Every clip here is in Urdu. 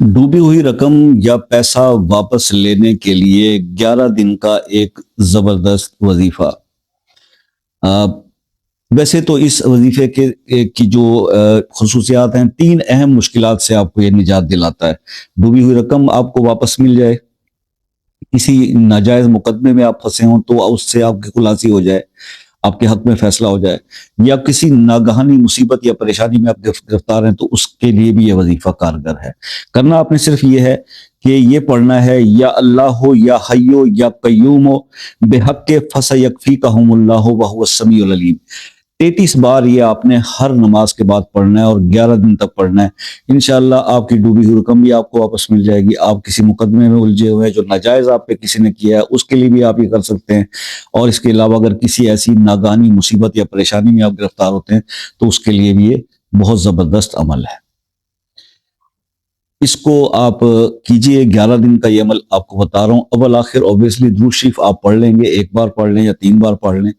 ڈوبی ہوئی رقم یا پیسہ واپس لینے کے لیے 11 دن کا ایک زبردست وظیفہ۔ آ، ویسے تو اس وظیفے کی جو خصوصیات ہیں، 3 اہم مشکلات سے آپ کو یہ نجات دلاتا ہے۔ ڈوبی ہوئی رقم آپ کو واپس مل جائے، کسی ناجائز مقدمے میں آپ پھنسے ہوں تو اس سے آپ کی خلاصی ہو جائے، آپ کے حق میں فیصلہ ہو جائے، یا کسی ناگہانی مصیبت یا پریشانی میں آپ گرفتار ہیں تو اس کے لیے بھی یہ وظیفہ کارگر ہے۔ کرنا آپ نے صرف یہ ہے کہ یہ پڑھنا ہے، یا اللہ ہو یا حیو یا قیوم ہو بحق فسیکفیکہم اللہ وہو السمیع العلیم۔ 33 بار یہ آپ نے ہر نماز کے بعد پڑھنا ہے اور 11 دن تک پڑھنا ہے۔ انشاءاللہ آپ کی ڈوبی ہوئی رقم بھی آپ کو واپس مل جائے گی۔ آپ کسی مقدمے میں الجھے ہوئے ہیں جو ناجائز آپ پہ کسی نے کیا ہے، اس کے لیے بھی آپ یہ کر سکتے ہیں، اور اس کے علاوہ اگر کسی ایسی ناگہانی مصیبت یا پریشانی میں آپ گرفتار ہوتے ہیں تو اس کے لیے بھی یہ بہت زبردست عمل ہے۔ اس کو آپ کیجئے، 11 دن کا یہ عمل آپ کو بتا رہا ہوں۔ اول آخر اوبیسلی درود شریف آپ پڑھ لیں گے، 1 بار پڑھ لیں یا 3 بار پڑھ لیں،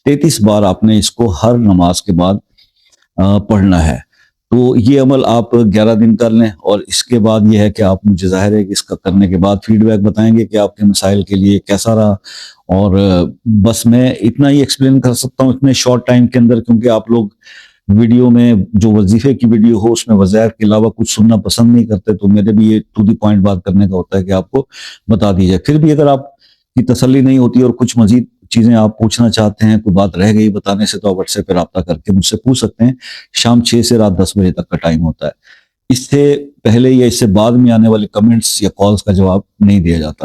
33 بار آپ نے اس کو ہر نماز کے بعد پڑھنا ہے۔ تو یہ عمل آپ 11 دن کر لیں، اور اس کے بعد یہ ہے کہ آپ مجھے ظاہر ہے کہ اس کا کرنے کے بعد فیڈ بیک بتائیں گے کہ آپ کے مسائل کے لیے کیسا رہا۔ اور بس میں اتنا ہی ایکسپلین کر سکتا ہوں اتنے شارٹ ٹائم کے اندر، کیونکہ آپ لوگ ویڈیو میں جو وظیفے کی ویڈیو ہو اس میں وظائف کے علاوہ کچھ سننا پسند نہیں کرتے، تو میرے بھی یہ ٹو دی پوائنٹ بات کرنے کا ہوتا ہے کہ آپ کو بتا دی جائے۔ پھر بھی اگر آپ کی تسلی نہیں ہوتی اور کچھ مزید چیزیں آپ پوچھنا چاہتے ہیں، کوئی بات رہ گئی بتانے سے، تو آپ واٹس ایپ پہ رابطہ کر کے مجھ سے پوچھ سکتے ہیں۔ شام 6 سے رات 10 بجے تک کا ٹائم ہوتا ہے۔ اس سے پہلے یا اس سے بعد میں آنے والے کمنٹس یا کالز کا جواب نہیں دیا جاتا۔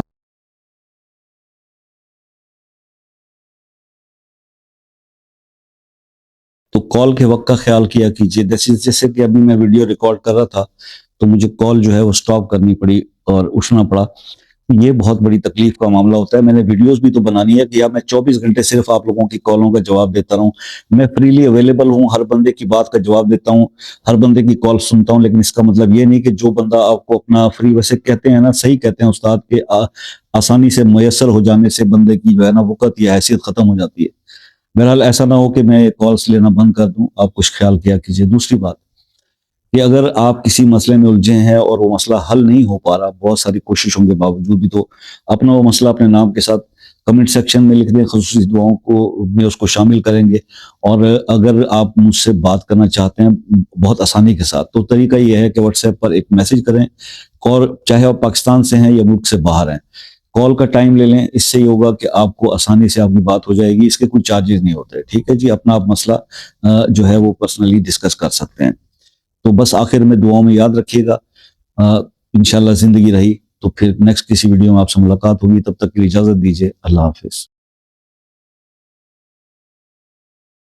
تو کال کے وقت کا خیال کیا کیجیے۔ جیسے کہ ابھی میں ویڈیو ریکارڈ کر رہا تھا تو مجھے کال جو ہے وہ سٹاپ کرنی پڑی اور اٹھنا پڑا۔ یہ بہت بڑی تکلیف کا معاملہ ہوتا ہے۔ میں نے ویڈیوز بھی تو بنانی ہے کہ یا میں 24 گھنٹے صرف آپ لوگوں کی کالوں کا جواب دیتا رہوں۔ میں فریلی اویلیبل ہوں، ہر بندے کی بات کا جواب دیتا ہوں، ہر بندے کی کال سنتا ہوں، لیکن اس کا مطلب یہ نہیں کہ جو بندہ آپ کو اپنا فری، ویسے کہتے ہیں نا، صحیح کہتے ہیں استاد، کہ آسانی سے میسر ہو جانے سے بندے کی جو ہے نا وقت یا حیثیت ختم ہو جاتی ہے۔ بہرحال ایسا نہ ہو کہ میں کالس لینا بند کر دوں، آپ کچھ خیال کیا کیجیے۔ دوسری بات کہ اگر آپ کسی مسئلے میں الجھے ہیں اور وہ مسئلہ حل نہیں ہو پا رہا، بہت ساری کوششوں کے باوجود بھی، تو اپنا وہ مسئلہ اپنے نام کے ساتھ کمنٹ سیکشن میں لکھ دیں، خصوصی دعاؤں کو میں اس کو شامل کریں گے۔ اور اگر آپ مجھ سے بات کرنا چاہتے ہیں بہت آسانی کے ساتھ، تو طریقہ یہ ہے کہ واٹس ایپ پر ایک میسج کریں، اور چاہے آپ پاکستان سے ہیں یا ملک سے باہر ہیں، کال کا ٹائم لے لیں۔ اس سے یہ ہوگا کہ آپ کو آسانی سے آپ کی بات ہو جائے گی، اس کے کوئی چارجز نہیں ہوتے، ٹھیک ہے جی۔ اپنا آپ مسئلہ جو ہے وہ پرسنلی ڈسکس کر سکتے ہیں۔ تو بس آخر میں دعاؤں میں یاد رکھیے گا، انشاءاللہ زندگی رہی تو پھر نیکسٹ کسی ویڈیو میں آپ سے ملاقات ہوگی۔ تب تک کے لیے اجازت دیجیے، اللہ حافظ۔